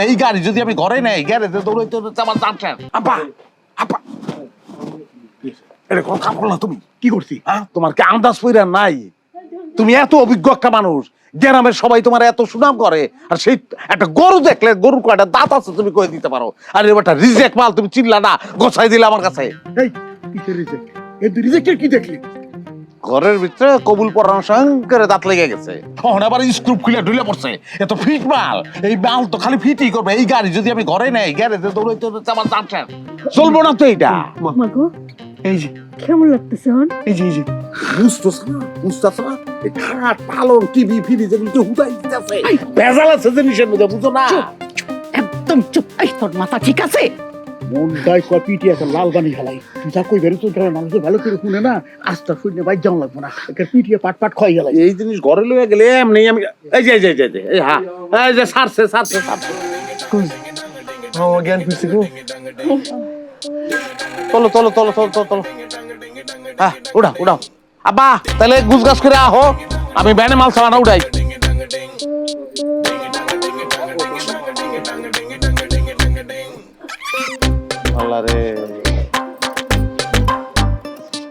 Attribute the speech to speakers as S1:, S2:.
S1: এই গাড়ি যদি আমি ঘরে নেই গ্যারেজে দৌড়াইতে হচ্ছে আমার দাম শেষ।
S2: আপা আপা এটা কোন কাম করলা তুমি? কি করছি? হ্যাঁ, তোমার কি আন্দাজ পইরা নাই? তুমি এত অভিজ্ঞ একটা মানুষ, গ্রামের সবাই তোমার এত সুনাম করে, আর সেই একটা গরু দেখলে গরুর কয়টা দাঁত আছে তুমি কয়ে দিতে পারো, আর এবার রিজেক্ট মাল তুমি চিনলা না, গোছাই দিলে আমার কাছে।
S3: এই কিসের রিজেক্ট? এই রিজেক্টের কি দেখলি?
S2: ঘরের ভিতরে কবুল পরানো সঙ্গে দাঁত লেগে গেছে।
S1: তখন আবার স্ক্রুপ খুলে ঢুলে পড়ছে। এত ফিট মাল, এই মাল তো খালি ফিটই করবে। এই গাড়ি যদি আমি ঘরে নেই গ্যারেজে দৌড়াইতে হচ্ছে আমার দাম শেষ।
S2: চলবো না তো এইটা।
S4: মাগো
S3: এই যে
S4: কেমন লাগতেছে হন?
S3: এই যে
S2: বুঝতেছ না, বুঝতেছ না, এই খাট পালন টিভি ফিরি যেগুলো হুদাই দিতেছে, ভেজাল আছে জিনিসের মধ্যে, বুঝো না?
S4: একদম চুপ। এই তোর মাথা ঠিক আছে?
S3: মনটাই কপিটি একটা লাল বানি খেলাই। তুই যা কই বেরো, তোর মানুষের ভালো করে শুনে না, আস্তা শুনে বাইক যাওয়া লাগবো না, একটা পিটিয়ে পাট পাট খাই গেলাই।
S2: এই জিনিস ঘরে লইয়া গেলে এমনি আমি এই যে এই হ্যাঁ এই যে সারছে
S3: আমার জ্ঞান ফিরছে গো।
S2: চলো চলো চলো চলো চলো চলো, হ্যাঁ উড়াও আব্বা, তাহলে গুছ গাছ করে আহো, আমি ব্যানে মাল সামানা উড়াই। আল্লাহ রে।